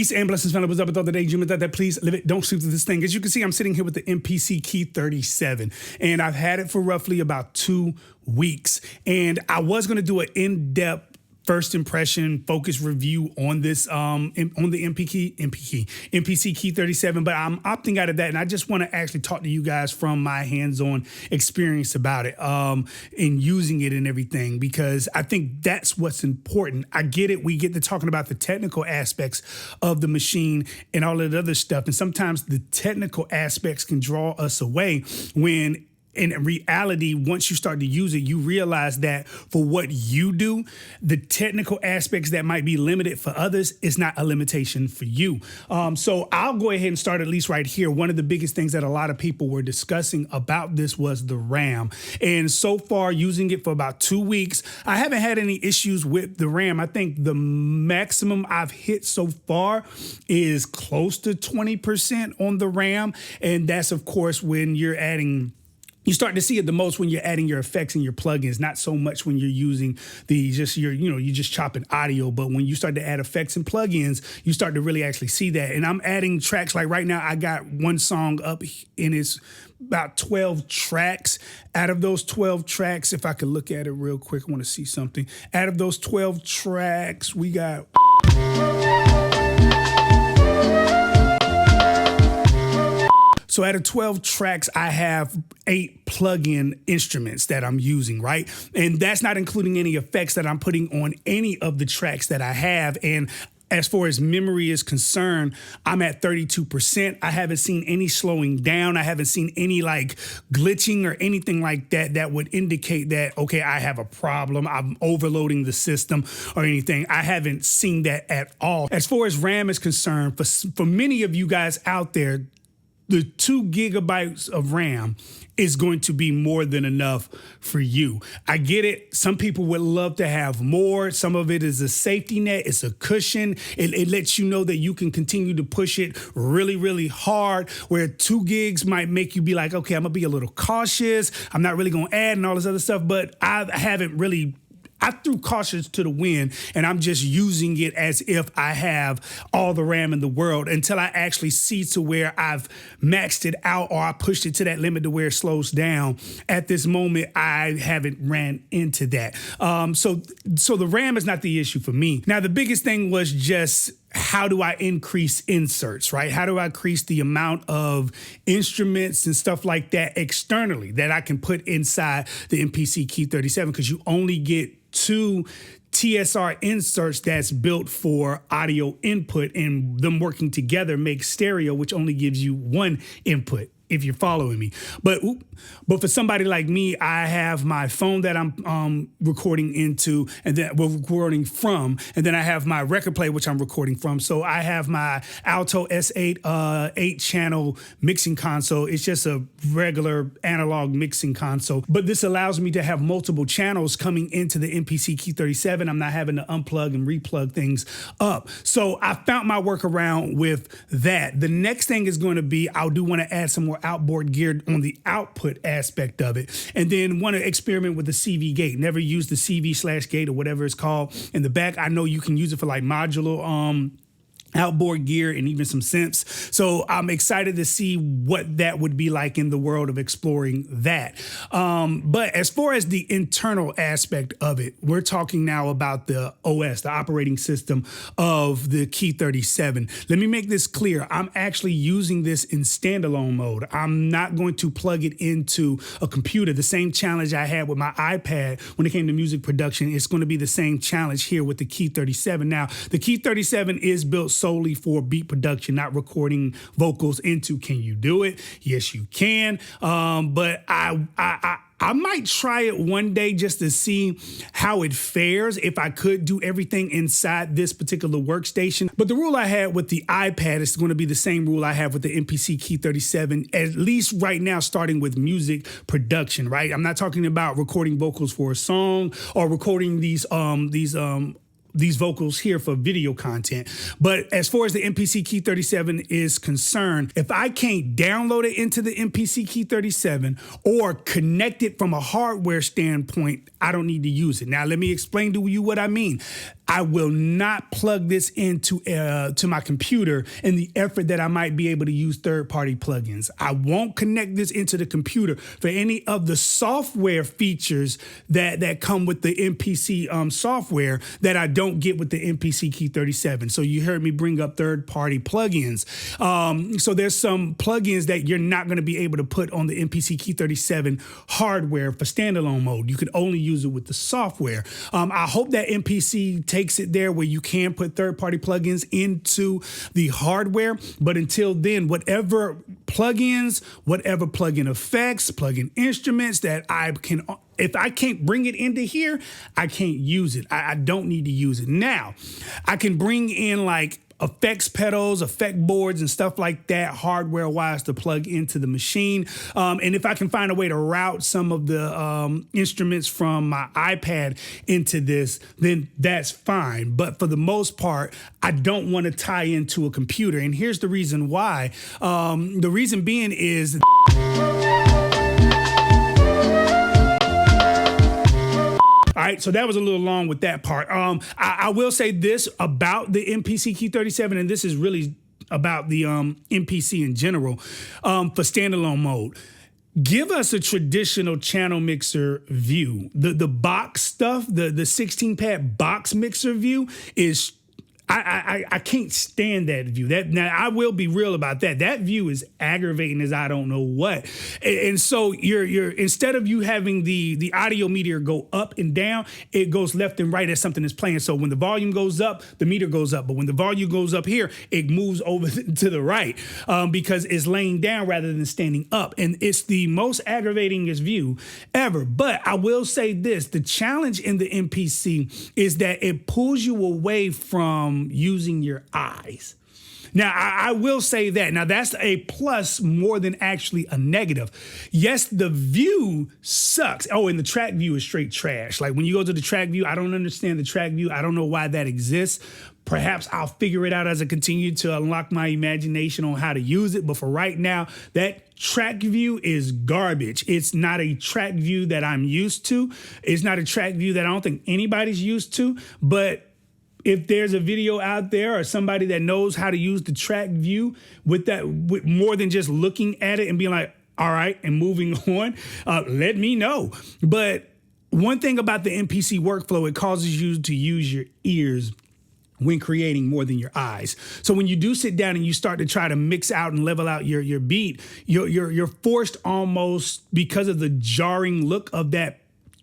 Peace and blessings, family. What's up with all the day? Jimmy thought that please live it. Don't sleep with this thing. As you can see, I'm sitting here with the MPC Key 37, and I've had it for roughly about 2 weeks. And I was going to do an in-depth first impression focus review on this on the MPC Key 37, but I'm opting out of that, and I just want to actually talk to you guys from my hands-on experience about it and using it and everything, because I think that's what's important. I get it. We get to talking about the technical aspects of the machine and all that other stuff, and sometimes the technical aspects can draw us away when in reality, once you start to use it, you realize that for what you do, the technical aspects that might be limited for others is not a limitation for you. So I'll go ahead and start at least right here. One of the biggest things that a lot of people were discussing about this was the RAM. And so far, using it for about 2 weeks, I haven't had any issues with the RAM. I think the maximum I've hit so far is close to 20% on the RAM. And that's, of course, when you're adding... You start to see it the most when you're adding your effects and your plugins, not so much when you're using you're just chopping audio. But when you start to add effects and plugins, you start to really actually see that. And I'm adding tracks. Like right now, I got one song up and it's about 12 tracks. Out of those 12 tracks, if I could look at it real quick, I want to see something. Out of those 12 tracks, we got... So out of 12 tracks, I have 8 plug-in instruments that I'm using, right? And that's not including any effects that I'm putting on any of the tracks that I have. And as far as memory is concerned, I'm at 32%. I haven't seen any slowing down. I haven't seen any like glitching or anything like that that would indicate that, okay, I have a problem, I'm overloading the system or anything. I haven't seen that at all. As far as RAM is concerned, for many of you guys out there, the 2 gigabytes of RAM is going to be more than enough for you. I get it. Some people would love to have more. Some of it is a safety net. It's a cushion. It lets you know that you can continue to push it really, really hard, where 2 gigs might make you be like, okay, I'm gonna be a little cautious. I'm not really gonna add and all this other stuff, but I threw caution to the wind, and I'm just using it as if I have all the RAM in the world until I actually see to where I've maxed it out or I pushed it to that limit to where it slows down. At this moment, I haven't ran into that. So the RAM is not the issue for me. Now, the biggest thing was just how do I increase inserts, right? How do I increase the amount of instruments and stuff like that externally that I can put inside the MPC Key 37? Because you only get 2 TSR inserts that's built for audio input, and them working together makes stereo, which only gives you 1 input, if you're following me. But for somebody like me, I have my phone that I'm recording into, and then we're recording from, and then I have my record player, which I'm recording from. So I have my Alto S8 8-channel mixing console. It's just a regular analog mixing console, but this allows me to have multiple channels coming into the MPC Key 37. I'm not having to unplug and replug things up. So I found my workaround with that. The next thing is going to be, I do want to add some more outboard gear on the output aspect of it, and then want to experiment with the CV gate. Never use the CV/gate or whatever it's called in the back. I know you can use it for like modular outboard gear and even some synths. So I'm excited to see what that would be like in the world of exploring that. But as far as the internal aspect of it, we're talking now about the OS, the operating system of the Key 37. Let me make this clear. I'm actually using this in standalone mode. I'm not going to plug it into a computer. The same challenge I had with my iPad when it came to music production, it's going to be the same challenge here with the Key 37. Now, the Key 37 is built solely for beat production, not recording vocals into. Can you do it? Yes, you can. But I might try it one day just to see how it fares if I could do everything inside this particular workstation. But the rule I had with the iPad is going to be the same rule I have with the MPC Key 37, at least right now, starting with music production, right? I'm not talking about recording vocals for a song or recording these vocals here for video content. But as far as the MPC Key 37 is concerned, if I can't download it into the MPC Key 37 or connect it from a hardware standpoint, I don't need to use it. Now, let me explain to you what I mean. I will not plug this into to my computer in the effort that I might be able to use third-party plugins. I won't connect this into the computer for any of the software features that come with the MPC software that I don't get with the MPC Key 37. So you heard me bring up third-party plugins. So there's some plugins that you're not going to be able to put on the MPC Key 37 hardware for standalone mode. You can only use it with the software. I hope that MPC takes it there where you can put third-party plugins into the hardware. But until then, whatever plugins, whatever plugin effects, plugin instruments that I can, if I can't bring it into here, I can't use it. I don't need to use it. Now, I can bring in like effects pedals, effect boards, and stuff like that, hardware-wise, to plug into the machine. And if I can find a way to route some of the instruments from my iPad into this, then that's fine. But for the most part, I don't want to tie into a computer. And here's the reason why. The reason being is all right, so that was a little long with that part. I will say this about the MPC Key 37, and this is really about the MPC in general, for standalone mode. Give us a traditional channel mixer view. The box stuff, the 16-pad box mixer view is I can't stand that view. Now I will be real about that. That view is aggravating as I don't know what. And so you're instead of you having the audio meter go up and down, it goes left and right as something is playing. So when the volume goes up, the meter goes up. But when the volume goes up here, it moves over to the right because it's laying down rather than standing up. And it's the most aggravatingest view ever. But I will say this, the challenge in the MPC is that it pulls you away from using your eyes. Now, I will say that. Now, that's a plus more than actually a negative. Yes, the view sucks. Oh, and the track view is straight trash. Like when you go to the track view, I don't understand the track view. I don't know why that exists. Perhaps I'll figure it out as I continue to unlock my imagination on how to use it. But for right now, that track view is garbage. It's not a track view that I'm used to. It's not a track view that I don't think anybody's used to. But if there's a video out there or somebody that knows how to use the track view with more than just looking at it and being like, all right, and moving on, let me know. But one thing about the MPC workflow, it causes you to use your ears when creating more than your eyes. So when you do sit down and you start to try to mix out and level out your beat, you're forced almost, because of the jarring look of that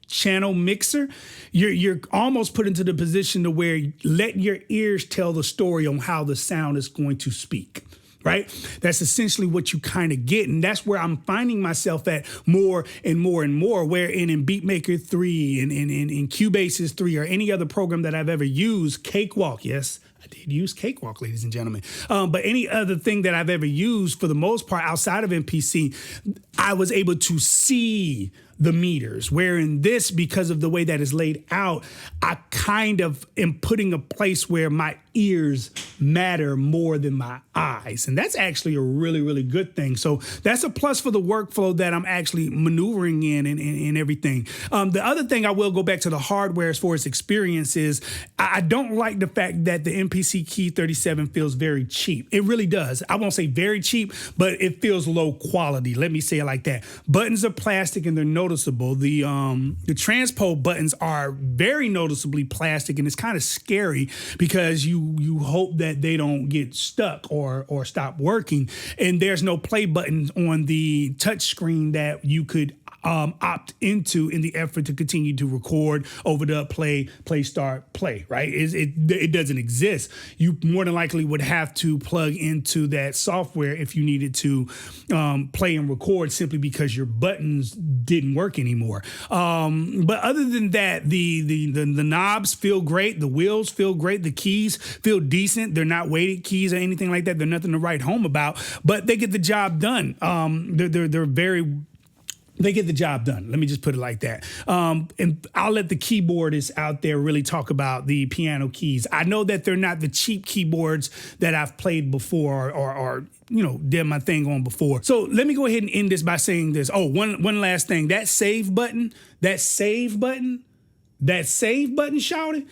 channel mixer, you're almost put into the position to where let your ears tell the story on how the sound is going to speak. Right? That's essentially what you kind of get. And that's where I'm finding myself at more and more and more, where in Beatmaker 3 and in Cubase's 3 or any other program that I've ever used, Cakewalk, yes, I did use Cakewalk, ladies and gentlemen. But any other thing that I've ever used, for the most part, outside of MPC, I was able to see the meters, where in this, because of the way that is laid out, I kind of am putting a place where my ears matter more than my eyes. And that's actually a really, really good thing. So that's a plus for the workflow that I'm actually maneuvering in and everything. The other thing, I will go back to the hardware as far as experience, is I don't like the fact that the MPC Key 37 feels very cheap. It really does. I won't say very cheap, but it feels low quality. Let me say it like that. Buttons are plastic and they're noticeable. The transpo buttons are very noticeably plastic, and it's kind of scary because you hope that they don't get stuck or stop working. And there's no play button on the touch screen that you could opt into in the effort to continue to record, over the play, start, play, right? It doesn't exist. You more than likely would have to plug into that software if you needed to play and record, simply because your buttons didn't work anymore. But other than that, the knobs feel great. The wheels feel great. The keys feel decent. They're not weighted keys or anything like that. They're nothing to write home about, but they get the job done. They get the job done. Let me just put it like that. And I'll let the keyboardists out there really talk about the piano keys. I know that they're not the cheap keyboards that I've played before or did my thing on before. So let me go ahead and end this by saying this. Oh, one last thing. That save button shouted.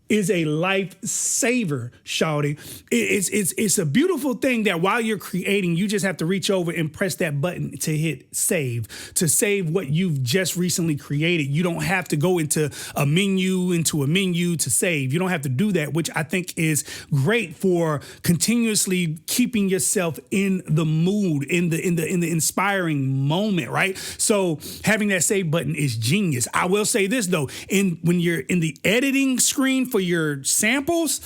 is a lifesaver, shawty. It's a beautiful thing that while you're creating, you just have to reach over and press that button to hit save, to save what you've just recently created. You don't have to go into a menu to save. You don't have to do that, which I think is great for continuously keeping yourself in the mood, in the inspiring moment, right? So having that save button is genius. I will say this though, when you're in the editing screen for your samples,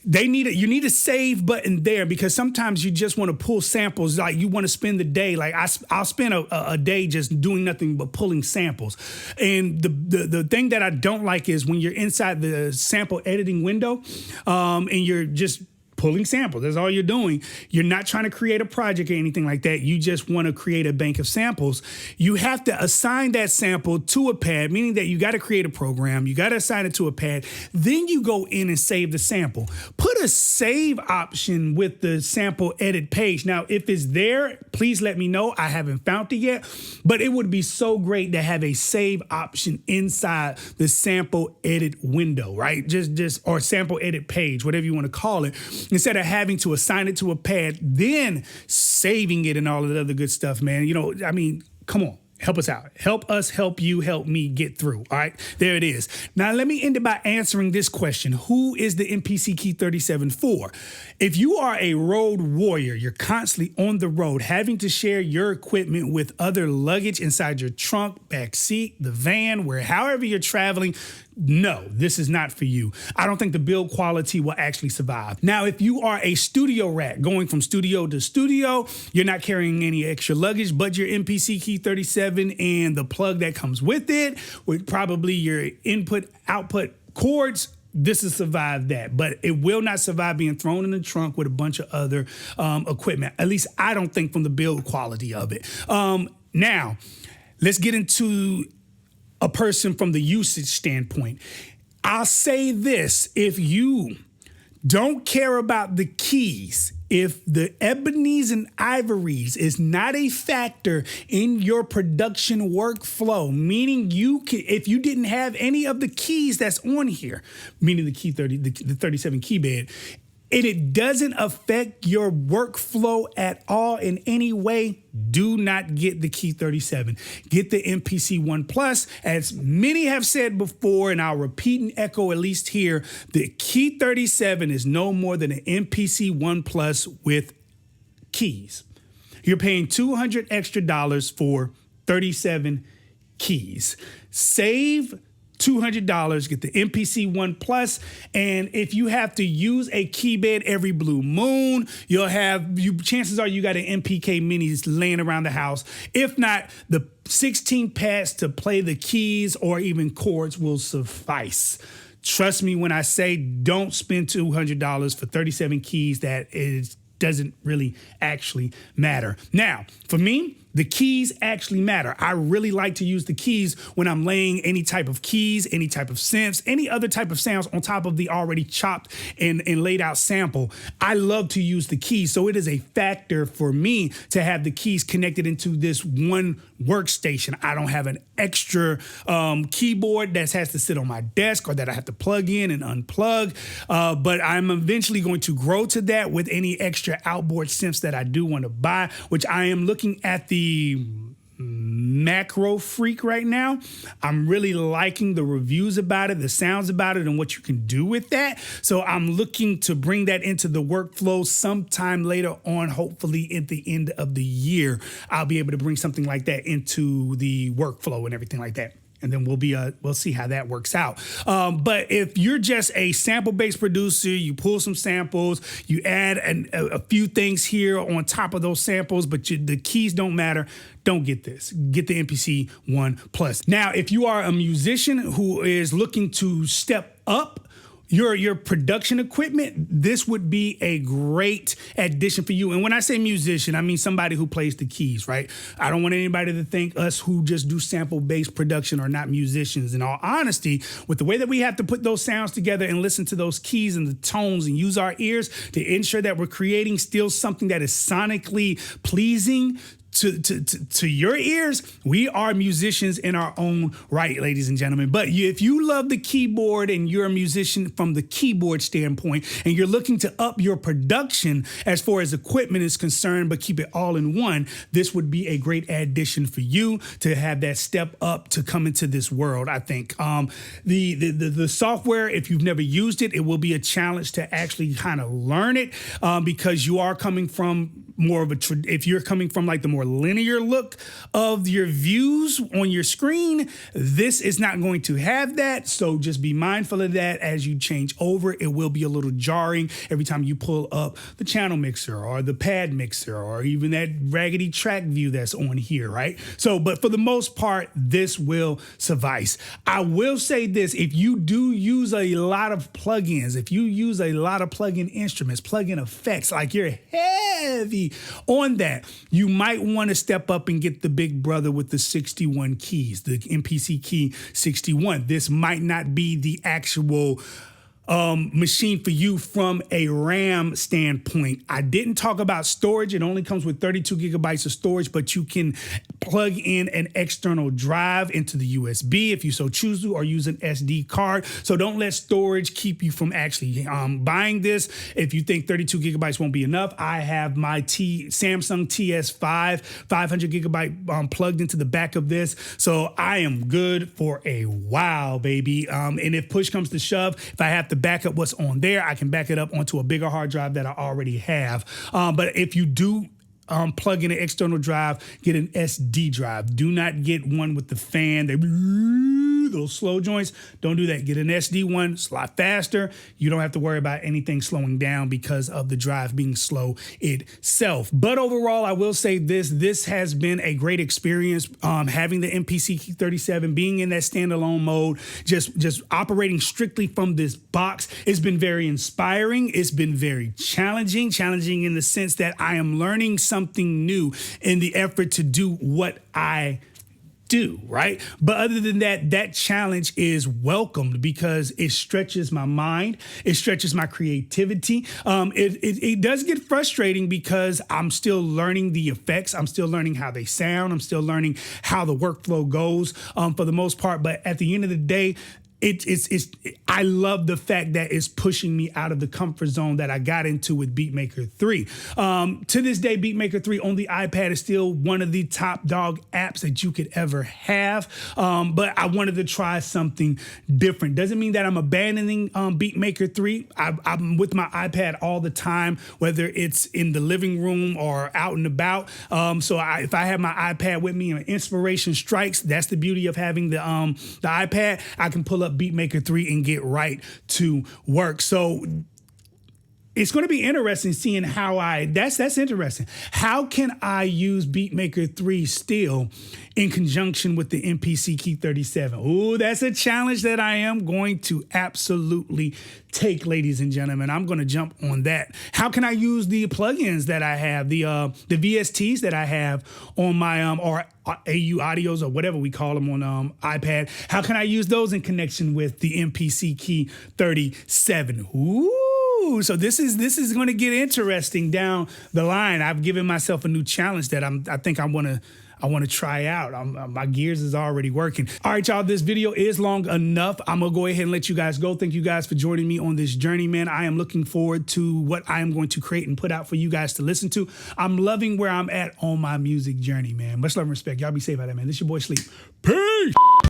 you need a save button there, because sometimes you just want to pull samples. Like you want to spend the day, like I'll spend a day just doing nothing but pulling samples. And the thing that I don't like is when you're inside the sample editing window, and you're just pulling samples. That's all you're doing. You're not trying to create a project or anything like that. You just want to create a bank of samples. You have to assign that sample to a pad, meaning that you got to create a program. You got to assign it to a pad. Then you go in and save the sample. Put a save option with the sample edit page. Now, if it's there, please let me know. I haven't found it yet, but it would be so great to have a save option inside the sample edit window, right? Just or sample edit page, whatever you want to call it, instead of having to assign it to a pad, then saving it and all of the other good stuff, man. You know, I mean, come on. Help us out. Help us help you help me get through. All right, there it is. Now, let me end it by answering this question. Who is the MPC Key 37 for? If you are a road warrior, you're constantly on the road, having to share your equipment with other luggage inside your trunk, back seat, the van, however you're traveling, no, this is not for you. I don't think the build quality will actually survive. Now, if you are a studio rat going from studio to studio, you're not carrying any extra luggage, but your MPC Key 37 and the plug that comes with it, with probably your input-output cords, this will survive that, but it will not survive being thrown in the trunk with a bunch of other equipment. At least I don't think, from the build quality of it. Now, let's get into a person from the usage standpoint. I'll say this: if you don't care about the keys, if the ebonies and ivories is not a factor in your production workflow, meaning if you didn't have any of the keys that's on here, meaning the 37 key bed, and it doesn't affect your workflow at all in any way, do not get the Key 37. Get the MPC 1 Plus. As many have said before, and I'll repeat and echo at least here, the Key 37 is no more than an MPC 1 Plus with keys. You're paying $200 extra for 37 keys. Save $200, get the MPC 1 Plus, and if you have to use a key bed every blue moon, chances are you got an MPK minis laying around the house. If not, the 16 pads to play the keys or even chords will suffice. Trust me when I say don't spend $200 for 37 keys. Doesn't really actually matter. Now, for me, the keys actually matter. I really like to use the keys when I'm laying any type of keys, any type of synths, any other type of sounds on top of the already chopped and laid out sample. I love to use the keys. So it is a factor for me to have the keys connected into this one workstation. I don't have an extra keyboard that has to sit on my desk or that I have to plug in and unplug. But I'm eventually going to grow to that with any extra outboard synths that I do want to buy, which I am looking at the Macro Freak right now. I'm really liking the reviews about it, the sounds about it, and what you can do with that. So I'm looking to bring that into the workflow sometime later on, hopefully at the end of the year. I'll be able to bring something like that into the workflow and everything like that. And then we'll see how that works out. But if you're just a sample-based producer, you pull some samples, you add a few things here on top of those samples, but the keys don't matter, don't get this. Get the MPC 1 Plus. Now, if you are a musician who is looking to step up your production equipment, this would be a great addition for you. And when I say musician, I mean somebody who plays the keys, right? I don't want anybody to think us who just do sample-based production are not musicians. In all honesty, with the way that we have to put those sounds together and listen to those keys and the tones and use our ears to ensure that we're creating still something that is sonically pleasing to your ears, we are musicians in our own right, ladies and gentlemen. But if you love the keyboard and you're a musician from the keyboard standpoint, and you're looking to up your production as far as equipment is concerned, but keep it all in one, this would be a great addition for you to have that step up to come into this world. I think the software, if you've never used it, it will be a challenge to actually kind of learn it because you are coming from more of if you're coming from like the more linear look of your views on your screen, this is not going to have that. So just be mindful of that as you change over. It will be a little jarring every time you pull up the channel mixer or the pad mixer or even that raggedy track view that's on here, right? So, but for the most part, this will suffice. I will say this, if you do use a lot of plugins, if you use a lot of plugin instruments, plugin effects, like you're heavy on that, you might want to step up and get the big brother with the 61 keys, the MPC key 61. This might not be the actual machine for you from a RAM standpoint. I didn't talk about storage. It only comes with 32 gigabytes of storage, but you can plug in an external drive into the USB if you so choose to, or use an SD card. So don't let storage keep you from actually buying this. If you think 32 gigabytes won't be enough, I have my Samsung TS5 500 gigabyte plugged into the back of this. So I am good for a while, baby. And if push comes to shove, if I have to back up what's on there, I can back it up onto a bigger hard drive that I already have. But if you do plug in an external drive, get an SD drive. Do not get one with the fan. Those slow joints, don't do that. Get an SD one, it's a lot faster. You don't have to worry about anything slowing down because of the drive being slow itself. But overall, I will say this has been a great experience. Having the MPC Key 37, being in that standalone mode, just operating strictly from this box. It's been very inspiring. It's been very challenging in the sense that I am learning something new in the effort to do what I do, right? But other than that, that challenge is welcomed because it stretches my mind. It stretches my creativity. It does get frustrating because I'm still learning the effects. I'm still learning how they sound. I'm still learning how the workflow goes for the most part. But at the end of the day, I love the fact that it's pushing me out of the comfort zone that I got into with Beatmaker 3. To this day, Beatmaker 3 on the iPad is still one of the top dog apps that you could ever have. But I wanted to try something different. Doesn't mean that I'm abandoning Beatmaker 3. I'm with my iPad all the time, whether it's in the living room or out and about. So if I have my iPad with me and inspiration strikes, that's the beauty of having the iPad. I can pull up Beatmaker 3 and get right to work. So it's going to be interesting seeing how that's interesting. How can I use Beatmaker 3 still in conjunction with the MPC Key 37? Ooh, that's a challenge that I am going to absolutely take, ladies and gentlemen. I'm going to jump on that. How can I use the plugins that I have, the VSTs that I have on my or AU audios or whatever we call them on iPad? How can I use those in connection with the MPC Key 37? Ooh, so this is going to get interesting down the line. I've given myself a new challenge that I think I want to try out. My gears is already working. All right, y'all, this video is long enough. I'm going to go ahead and let you guys go. Thank you guys for joining me on this journey, man. I am looking forward to what I am going to create and put out for you guys to listen to. I'm loving where I'm at on my music journey, man. Much love and respect. Y'all be safe out there, man. This your boy Sleep. Peace.